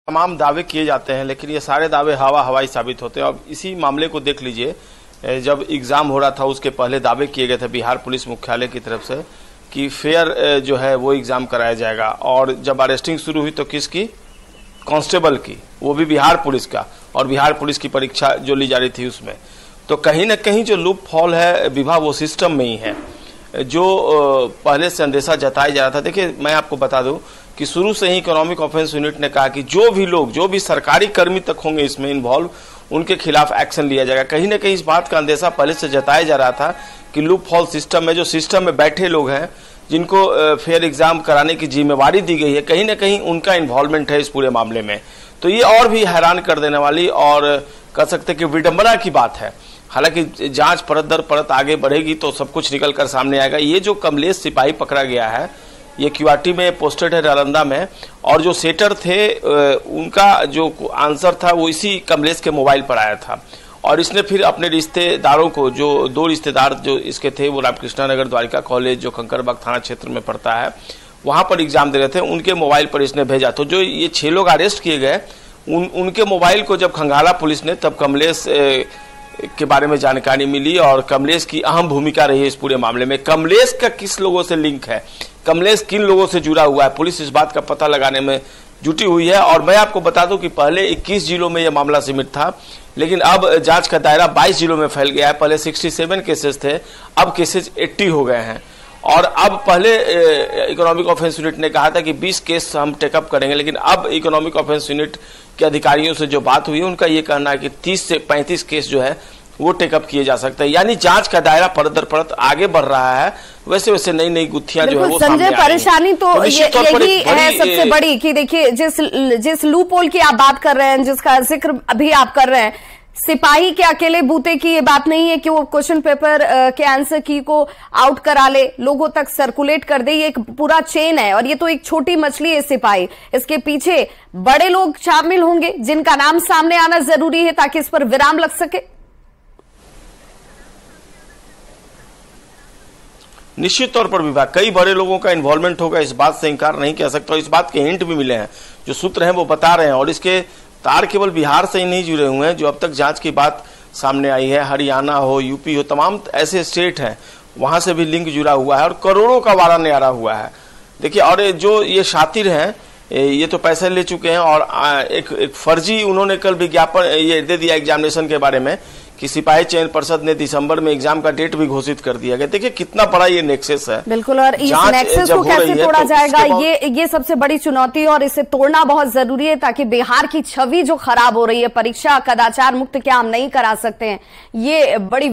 तमाम दावे किए जाते हैं, लेकिन ये सारे दावे हवाई साबित होते हैं। अब इसी मामले को देख लीजिए, जब एग्जाम हो रहा था उसके पहले दावे किए गए थे बिहार पुलिस मुख्यालय की तरफ से कि फेयर जो है वो एग्जाम कराया जाएगा, और जब अरेस्टिंग शुरू हुई तो किसकी? कांस्टेबल की, वो भी बिहार पुलिस का, और बिहार पुलिस की परीक्षा जो ली जा रही थी उसमें। तो कहीं ना कहीं जो लूप फॉल है विभा, वो सिस्टम में ही है, जो पहले से अंदेशा जताया जा रहा था। देखिए, मैं आपको बता दूं कि शुरू से ही इकोनॉमिक ऑफेंस यूनिट ने कहा कि जो भी लोग, जो भी सरकारी कर्मी तक होंगे इसमें इन्वॉल्व, उनके खिलाफ एक्शन लिया जाएगा। कहीं ना कहीं इस बात का अंदेशा पहले से जताया जा रहा था कि लूप फॉल सिस्टम में, जो सिस्टम में बैठे लोग हैं जिनको फेयर एग्जाम कराने की जिम्मेवारी दी गई है, कहीं ना कहीं उनका इन्वॉल्वमेंट है इस पूरे मामले में। तो ये और भी हैरान कर देने वाली और कह सकते कि विडंबना की बात है। हालांकि जांच परत दर परत आगे बढ़ेगी तो सब कुछ निकल कर सामने आएगा। ये जो कमलेश सिपाही पकड़ा गया है, ये क्यूआरटी में पोस्टेड है, नालंदा में, और जो सेटर थे उनका जो आंसर था वो इसी कमलेश के मोबाइल पर आया था। और इसने फिर अपने रिश्तेदारों को, जो 2 रिश्तेदार जो इसके थे, वो रामकृष्णा नगर द्वारिका कॉलेज जो कंकड़बाग थाना क्षेत्र में पड़ता है, वहां पर एग्जाम दे रहे थे, उनके मोबाइल पर इसने भेजा। तो जो ये 6 लोग अरेस्ट किए गए, उनके मोबाइल को जब खंगाला पुलिस ने, तब कमलेश के बारे में जानकारी मिली, और कमलेश की अहम भूमिका रही है इस पूरे मामले में। कमलेश का किस लोगों से लिंक है, कमलेश किन लोगों से जुड़ा हुआ है, पुलिस इस बात का पता लगाने में जुटी हुई है। और मैं आपको बता दूं कि पहले 21 जिलों में यह मामला सीमित था, लेकिन अब जांच का दायरा 22 जिलों में फैल गया है। पहले 67 केसेस थे, अब केसेस 80 हो गए हैं। और अब पहले इकोनॉमिक ऑफेंस यूनिट ने कहा था कि 20 केस हम टेकअप करेंगे, लेकिन अब इकोनॉमिक ऑफेंस यूनिट के अधिकारियों से जो बात हुई, उनका ये कहना है कि 30 से 35 केस जो है वो टेकअप किए जा सकते हैं। यानी जांच का दायरा परत दर परत आगे बढ़ रहा है। वैसे वैसे नई नई गुत्थियां जो है वो सामने आ रही हैं। परेशानी तो यही है सबसे बड़ी कि देखिए, जिस लूप होल की आप बात कर रहे हैं, जिसका जिक्र अभी आप कर रहे हैं, सिपाही के अकेले बूते की ये बात नहीं है कि वो क्वेश्चन पेपर के आंसर की को आउट करा ले, लोगों तक सर्कुलेट कर दे। ये एक पूरा चेन है, और ये तो एक छोटी मछली है सिपाही। इसके पीछे बड़े लोग शामिल होंगे जिनका नाम सामने आना जरूरी है ताकि इस पर विराम लग सके। निश्चित तौर पर विभाग, कई बड़े लोगों का इन्वॉल्वमेंट होगा, इस बात से इंकार नहीं किया सकता। इस बात के हिंट भी मिले हैं, जो सूत्र हैं वो बता रहे हैं। और इसके तार केवल बिहार से ही नहीं जुड़े हुए हैं, जो अब तक जांच की बात सामने आई है, हरियाणा हो, यूपी हो, तमाम ऐसे स्टेट हैं, वहां से भी लिंक जुड़ा हुआ है, और करोड़ों का वारा न्यारा हुआ है। देखिए, और जो ये शातिर हैं, ये तो पैसे ले चुके हैं, और एक फर्जी उन्होंने कल विज्ञापन ये दे दिया एग्जामिनेशन के बारे में कि सिपाही चयन परिषद ने दिसंबर में एग्जाम का डेट भी घोषित कर दिया गया। देखिए कितना बड़ा ये नेक्सस है। बिल्कुल, और इस नेक्सस को कैसे तोड़ा जाएगा, ये सबसे बड़ी चुनौती है, और इसे तोड़ना बहुत जरूरी है ताकि बिहार की छवि जो खराब हो रही है, परीक्षा कदाचार मुक्त क्या हम नहीं करा सकते हैं, ये बड़ी